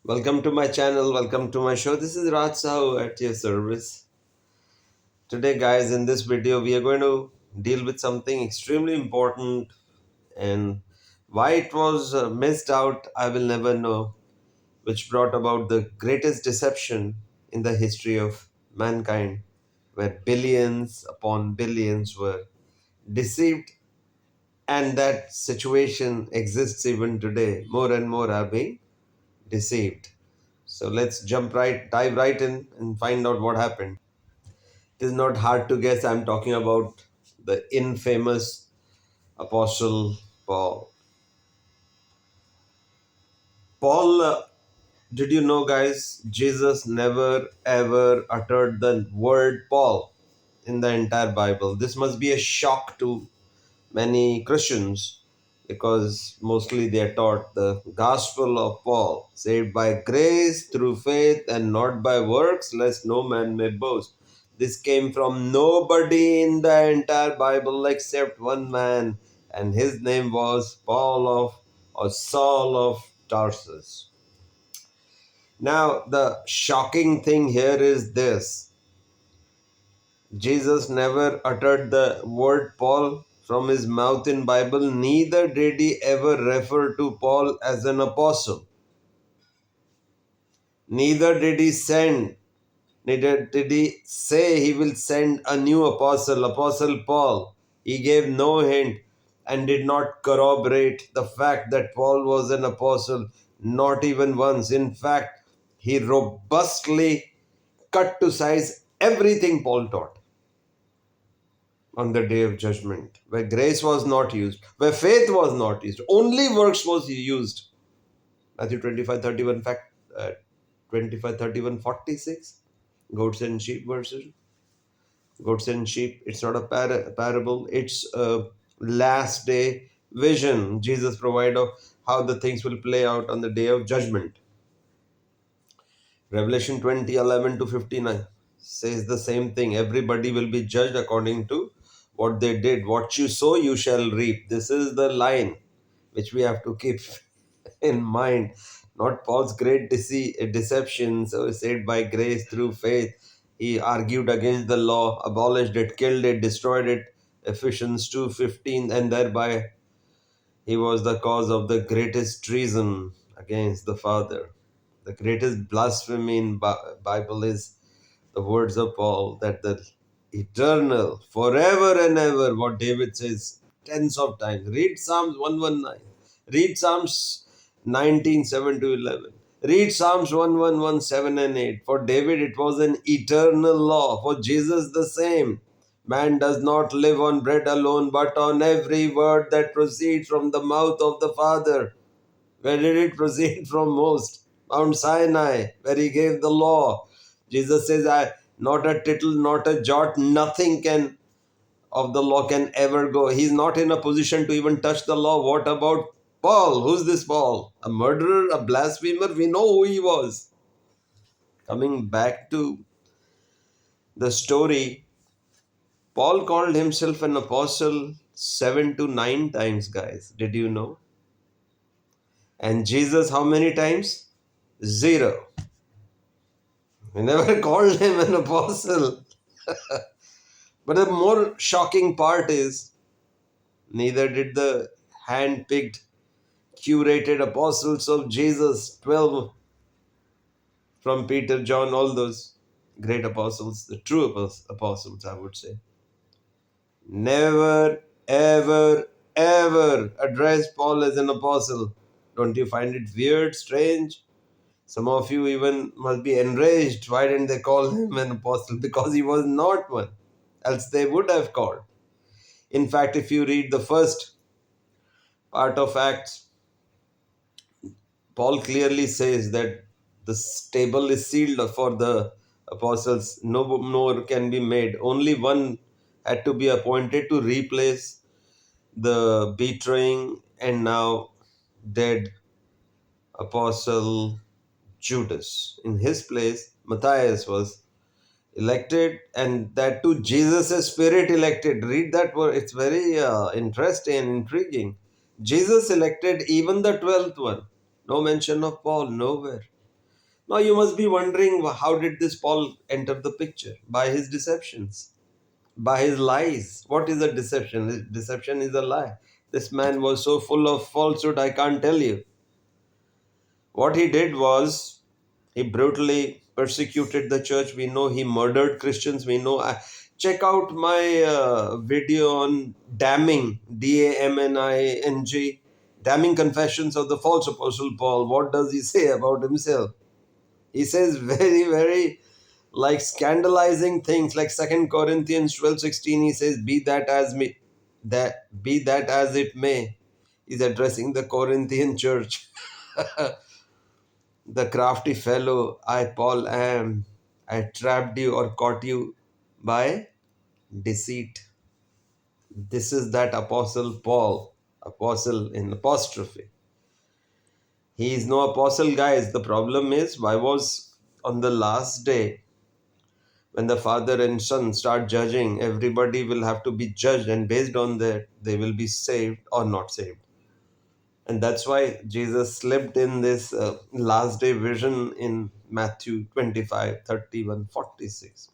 Welcome to my channel, welcome to my show. This is Raj Sahu at your service. Today, guys, in this video, we are going to deal with something extremely important, and why it was missed out, I will never know, which brought about the greatest deception in the history of mankind, where billions upon billions were deceived, and that situation exists even today. More and more are being deceived. So let's dive right in and find out what happened. It is not hard to guess. I'm talking about the infamous Apostle Paul. Paul, did you know, guys, Jesus never ever uttered the word Paul in the entire Bible. This must be a shock to many Christians because mostly they are taught the gospel of Paul, saved by grace through faith and not by works, lest no man may boast. This came from nobody in the entire Bible except one man, and his name was Paul of or Saul of Tarsus. Now, the shocking thing here is this: Jesus never uttered the word Paul from his mouth in Bible, neither did he ever refer to Paul as an apostle. Neither did he send, neither did he say he will send a new apostle, Apostle Paul. He gave no hint and did not corroborate the fact that Paul was an apostle, not even once. In fact, he robustly cut to size everything Paul taught on the day of judgment, where grace was not used, where faith was not used, only works was used. Matthew 25:31, fact, 25:31:46, goats and sheep verses. Goats and sheep, it's not a parable, it's a last day vision Jesus provided of how the things will play out on the day of judgment. Revelation 20:11 to 59 says the same thing. Everybody will be judged according to what they did. What you sow, you shall reap. This is the line which we have to keep in mind. Not Paul's great deception, so saved by grace through faith. He argued against the law, abolished it, killed it, destroyed it. Ephesians 2:15, and thereby he was the cause of the greatest treason against the Father. The greatest blasphemy in Bible is the words of Paul that the eternal, forever and ever, what David says tens of times. Read Psalms 119. Read Psalms 19, 7 to 11. Read Psalms 111, 7 and 8. For David, it was an eternal law. For Jesus, the same. Man does not live on bread alone, but on every word that proceeds from the mouth of the Father. Where did it proceed from most? Mount Sinai, where he gave the law. Jesus says, not a tittle, not a jot, nothing can of the law can ever go. He's not in a position to even touch the law. What about Paul? Who's this Paul? A murderer, a blasphemer? We know who he was. Coming back to the story, Paul called himself an apostle 7 to 9 times, guys. Did you know? And Jesus, how many times? Zero. We never called him an apostle. But the more shocking part is, neither did the hand picked, curated apostles of Jesus, 12 from Peter, John, all those great apostles, the true apostles, I would say, never, ever, ever addressed Paul as an apostle. Don't you find it weird, strange? Some of you even must be enraged. Why didn't they call him an apostle? Because he was not one. Else they would have called. In fact, if you read the first part of Acts, Paul clearly says that the table is sealed for the apostles. No more can be made. Only one had to be appointed to replace the betraying and now dead apostle Judas. In his place, Matthias was elected, and that too Jesus' spirit elected. Read that word, it's very interesting and intriguing. Jesus elected even the 12th one. No mention of Paul, nowhere. Now you must be wondering, how did this Paul enter the picture? By his deceptions, by his lies. What is a deception? Deception is a lie. This man was so full of falsehood, I can't tell you. What he did was he brutally persecuted the church. We know he murdered Christians. We know. Check out my video on damning, Damning, damning confessions of the false apostle Paul. What does he say about himself? He says very, very like scandalizing things, like Second Corinthians 12:16. He says, "Be that as me, that be that as it may." He's addressing the Corinthian church. The crafty fellow I, Paul, am. I trapped you or caught you by deceit. This is that apostle Paul, apostle in apostrophe. He is no apostle, guys. The problem is, why was on the last day when the father and son start judging, everybody will have to be judged, and based on that, they will be saved or not saved. And that's why Jesus slipped in this last day vision in Matthew 25:31-46,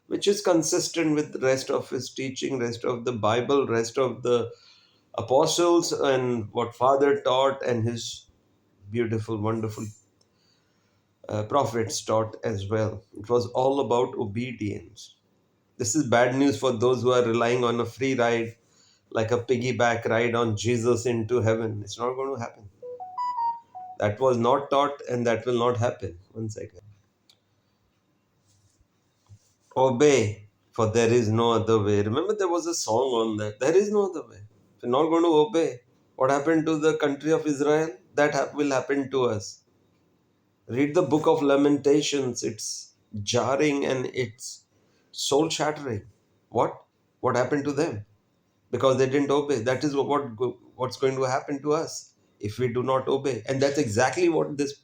which is consistent with the rest of his teaching, rest of the Bible, rest of the apostles, and what Father taught and his beautiful, wonderful prophets taught as well. It was all about obedience. This is bad news for those who are relying on a free ride, like a piggyback ride on Jesus into heaven. It's not going to happen. That was not taught, and that will not happen. One second. Obey, for there is no other way. Remember, there was a song on that. There is no other way. If you're not going to obey, what happened to the country of Israel? That will happen to us. Read the book of Lamentations. It's jarring and it's soul shattering. What? What happened to them? Because they didn't obey. That is what's going to happen to us if we do not obey. And that's exactly what this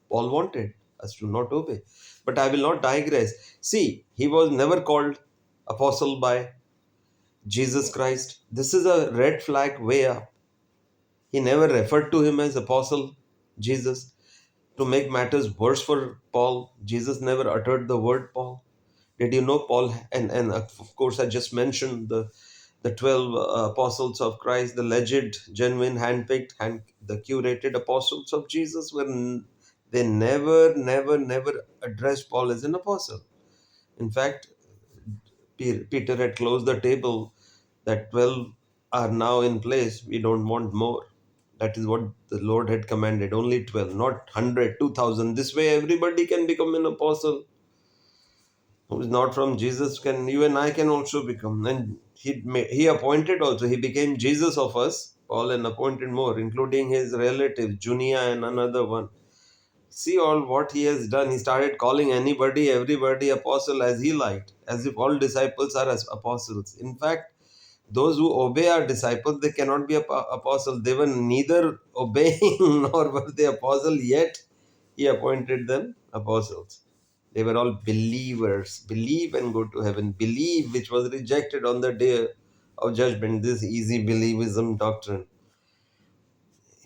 Paul wanted us to not obey. But I will not digress. See, he was never called apostle by Jesus Christ. This is a red flag way up. He never referred to him as apostle Jesus. To make matters worse for Paul, Jesus never uttered the word Paul. Did you know Paul, and of course I just mentioned the 12 apostles of Christ, the legit, genuine, handpicked, the curated apostles of Jesus, they never addressed Paul as an apostle. In fact, Peter had closed the table, that 12 are now in place. We don't want more. That is what the Lord had commanded. Only 12, not 100, 2,000. This way, everybody can become an apostle who is not from Jesus. Can you and I can also become. And he appointed also. He became Jesus of us, Paul, and appointed more, including his relative Junia and another one. See all what he has done. He started calling anybody, everybody apostle as he liked, as if all disciples are as apostles. In fact, those who obey are disciples, they cannot be apostle. They were neither obeying nor were they apostle, yet he appointed them apostles. They were all believers. Believe and go to heaven. Believe, which was rejected on the day of judgment. This easy believism doctrine.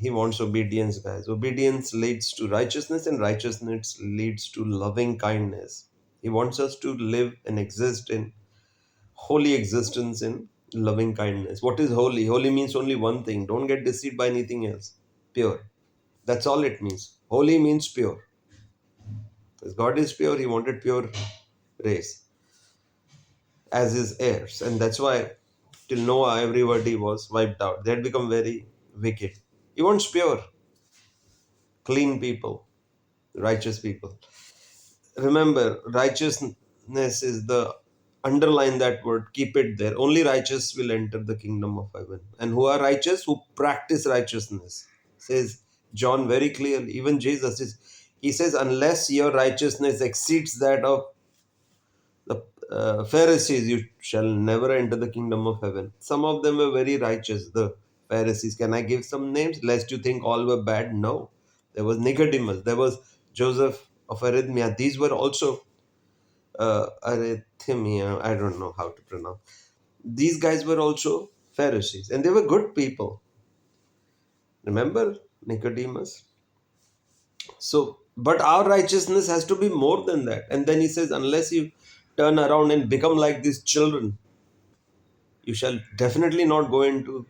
He wants obedience, guys. Obedience leads to righteousness, and righteousness leads to loving kindness. He wants us to live and exist in holy existence in loving kindness. What is holy? Holy means only one thing. Don't get deceived by anything else. Pure. That's all it means. Holy means pure. Because God is pure, He wanted pure race as His heirs. And that's why till Noah, everybody was wiped out. They had become very wicked. He wants pure, clean people, righteous people. Remember, righteousness is the underline that word, keep it there. Only righteous will enter the kingdom of heaven. And who are righteous? Who practice righteousness. Says John very clearly. Even Jesus is, he says, unless your righteousness exceeds that of the Pharisees, you shall never enter the kingdom of heaven. Some of them were very righteous, the Pharisees. Can I give some names lest you think all were bad? No. There was Nicodemus, there was Joseph of Arithmia. These were also Arithmia, I don't know how to pronounce. These guys were also Pharisees, and they were good people. Remember Nicodemus? So But our righteousness has to be more than that. And then he says, unless you turn around and become like these children, you shall definitely not go into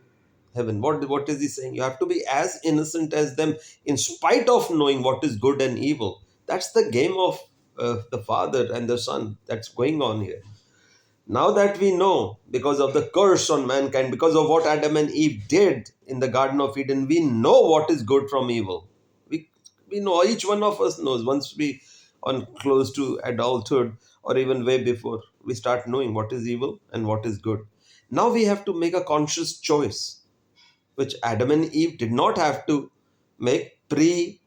heaven. What is he saying? You have to be as innocent as them in spite of knowing what is good and evil. That's the game of the Father and the Son that's going on here. Now that we know, because of the curse on mankind, because of what Adam and Eve did in the Garden of Eden, we know what is good from evil. We, we know, each one of us knows. Once we on close to adulthood or even way before, we start knowing what is evil and what is good. Now we have to make a conscious choice, which Adam and Eve did not have to make pre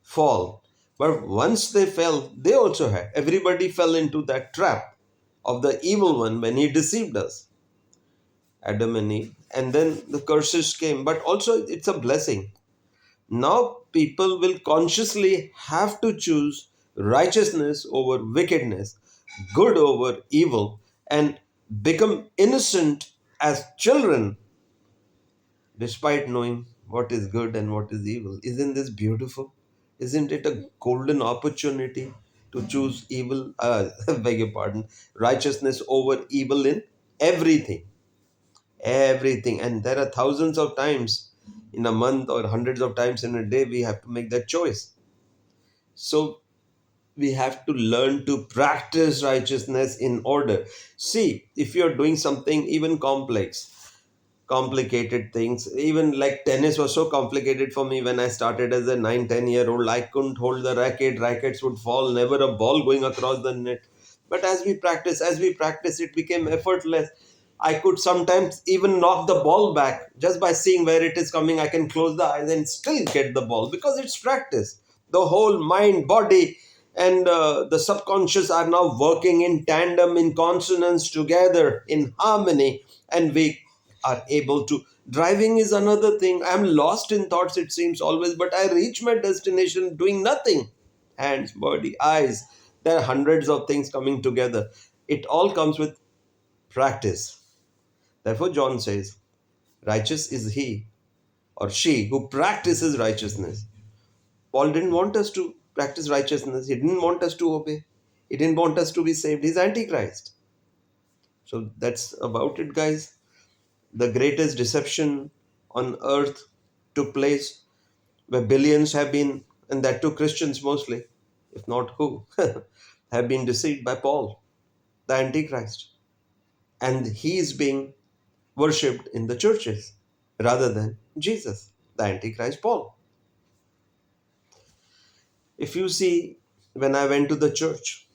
fall. But once they fell, they also had. Everybody fell into that trap of the evil one when he deceived us, Adam and Eve. And then the curses came. But also, it's a blessing. Now, people will consciously have to choose righteousness over wickedness, good over evil, and become innocent as children despite knowing what is good and what is evil. Isn't this beautiful? Isn't it a golden opportunity to choose evil, beg your pardon, righteousness over evil in everything? Everything. And there are thousands of times in a month or hundreds of times in a day we have to make that choice. So we have to learn to practice righteousness in order. See, if you're doing something even complex, complicated things. Even like tennis was so complicated for me when I started as a 9, 10 year old. I couldn't hold the racket, rackets would fall, never a ball going across the net. But as we practice, it became effortless. I could sometimes even knock the ball back just by seeing where it is coming. I can close the eyes and still get the ball because it's practice. The whole mind, body, and the subconscious are now working in tandem, in consonance together, in harmony, and we are able to. Driving is another thing. I'm lost in thoughts, it seems always, but I reach my destination doing nothing. Hands, body, eyes. There are hundreds of things coming together. It all comes with practice. Therefore, John says, righteous is he or she who practices righteousness. Paul didn't want us to practice righteousness. He didn't want us to obey. He didn't want us to be saved. He's Antichrist. So that's about it, guys. The greatest deception on earth took place where billions have been, and that too Christians mostly, if not who, have been deceived by Paul, the Antichrist. And he is being worshipped in the churches rather than Jesus, the Antichrist Paul. If you see, when I went to the church,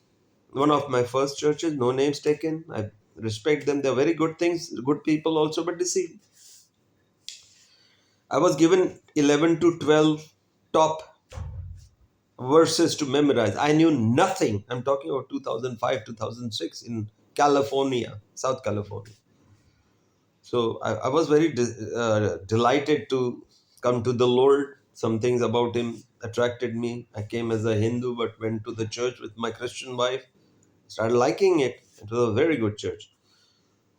one of my first churches, no names taken, I respect them, they're very good things, good people also, but deceived. I was given 11 to 12 top verses to memorize. I knew nothing. I'm talking about 2005, 2006 in California, South California. So I was very delighted to come to the Lord. Some things about Him attracted me. I came as a Hindu, but went to the church with my Christian wife. Started liking it. It was a very good church.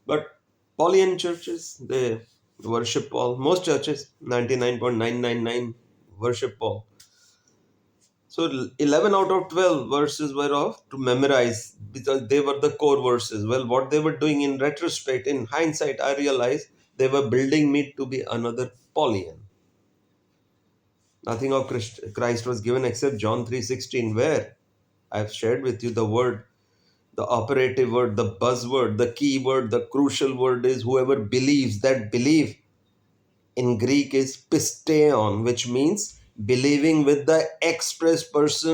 But Paulian churches, they worship Paul. Most churches, 99.999, worship Paul. So 11 out of 12 verses were off to memorize because they were the core verses. Well, what they were doing in retrospect, in hindsight, I realized they were building me to be another Paulian. Nothing of Christ was given except John 3:16, where I've shared with you the word, the operative word, the buzzword, the key word, the crucial word is whoever believes. That belief in Greek is pisteon, which means believing with the express purpose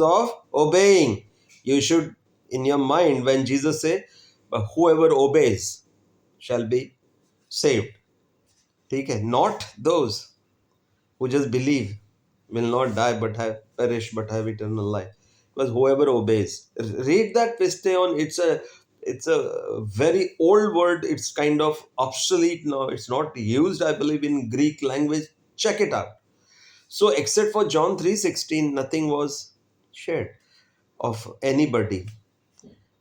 of obeying. You should, in your mind, when Jesus said, "But whoever obeys shall be saved." Okay? Not those who just believe will not die but have perish but have eternal life. Because whoever obeys. Read that pisteon. It's a very old word. It's kind of obsolete now. It's not used, I believe, in Greek language. Check it out. So except for John 3:16, nothing was shared of anybody.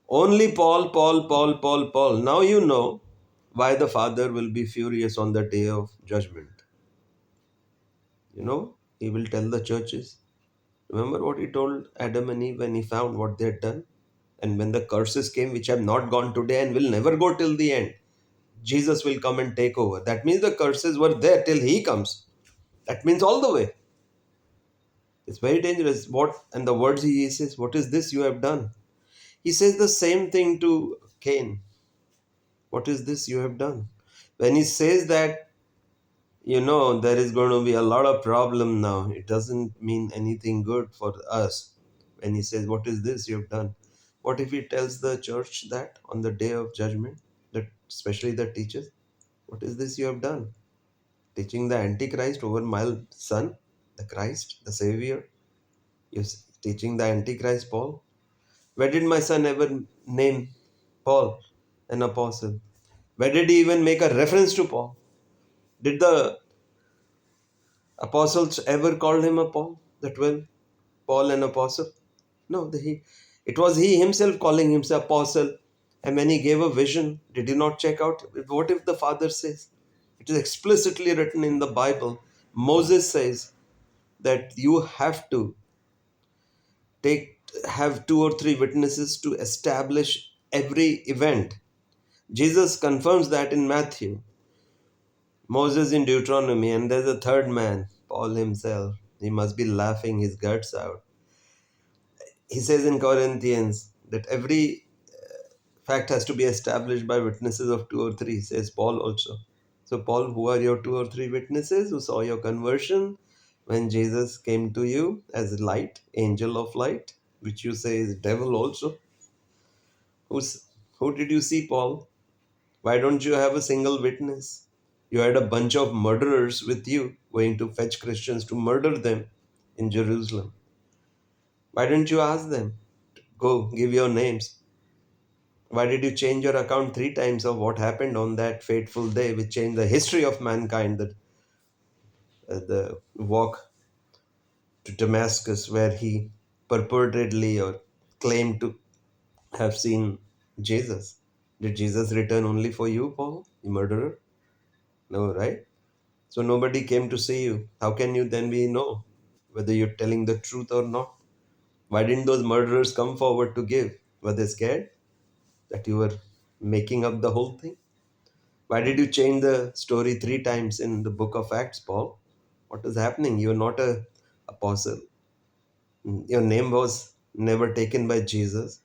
Only Paul, Paul, Paul, Paul, Paul. Now you know why the Father will be furious on the day of judgment. He will tell the churches, Remember what he told Adam and Eve when he found what they had done? And when the curses came, which have not gone today and will never go till the end, Jesus will come and take over. That means the curses were there till he comes. That means all the way. It's very dangerous. What and the words he says, what is this you have done? He says the same thing to Cain. What is this you have done? When he says that, there is going to be a lot of problem now. It doesn't mean anything good for us. When he says, what is this you have done? What if he tells the church that on the day of judgment, that especially the teachers, what is this you have done? Teaching the Antichrist over my son, the Christ, the Savior. You're teaching the Antichrist, Paul. Where did my son ever name Paul an apostle? Where did he even make a reference to Paul? Did the apostles ever call him a Paul? The 12? Paul an apostle? No, it was he himself calling himself apostle. And when he gave a vision, did he not check out? What if the Father says? It is explicitly written in the Bible. Moses says that you have to have two or three witnesses to establish every event. Jesus confirms that in Matthew, Moses in Deuteronomy, and there's a third man, Paul himself. He must be laughing his guts out. He says in Corinthians that every fact has to be established by witnesses of two or three, says Paul also. So, Paul, who are your two or three witnesses who saw your conversion when Jesus came to you as light, angel of light, which you say is devil also? Who's, who did you see, Paul? Why don't you have a single witness? You had a bunch of murderers with you going to fetch Christians to murder them in Jerusalem. Why didn't you ask them? Go, give your names. Why did you change your account three times of what happened on that fateful day, which changed the history of mankind, the walk to Damascus, where he purportedly or claimed to have seen Jesus? Did Jesus return only for you, Paul, the murderer? No, right? So nobody came to see you. How can you then be know whether you're telling the truth or not? Why didn't those murderers come forward to give? Were they scared that you were making up the whole thing? Why did you change the story three times in the book of Acts, Paul? What is happening? You're not a apostle. Your name was never taken by Jesus.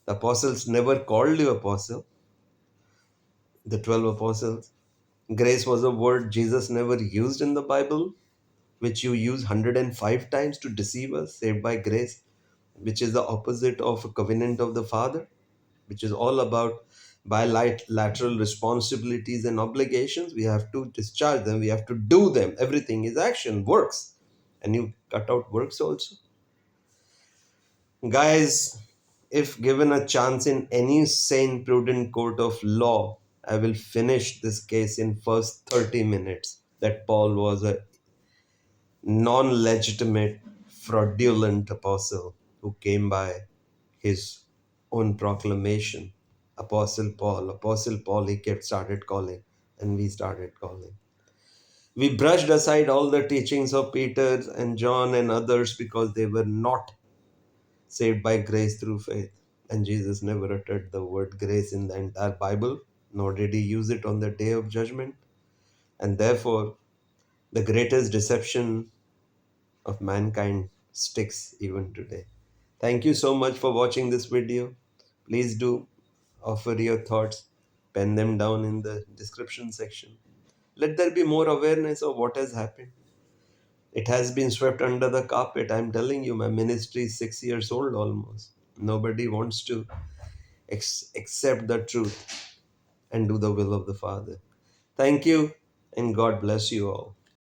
The apostles never called you apostle. The 12 apostles. Grace was a word Jesus never used in the Bible, which you use 105 times to deceive us, saved by grace, which is the opposite of a covenant of the Father, which is all about bilateral responsibilities and obligations. We have to discharge them, we have to do them. Everything is action, works. And you cut out works also. Guys, if given a chance in any sane, prudent court of law, I will finish this case in first 30 minutes that Paul was a non-legitimate, fraudulent apostle who came by his own proclamation. Apostle Paul, he kept started calling, and we started calling. We brushed aside all the teachings of Peter and John and others because they were not saved by grace through faith. And Jesus never uttered the word grace in the entire Bible, nor did he use it on the day of judgment. And therefore, the greatest deception of mankind sticks even today. Thank you so much for watching this video. Please do offer your thoughts, pen them down in the description section. Let there be more awareness of what has happened. It has been swept under the carpet. I'm telling you, my ministry is 6 years old almost. Nobody wants to accept the truth and do the will of the Father. Thank you, and God bless you all.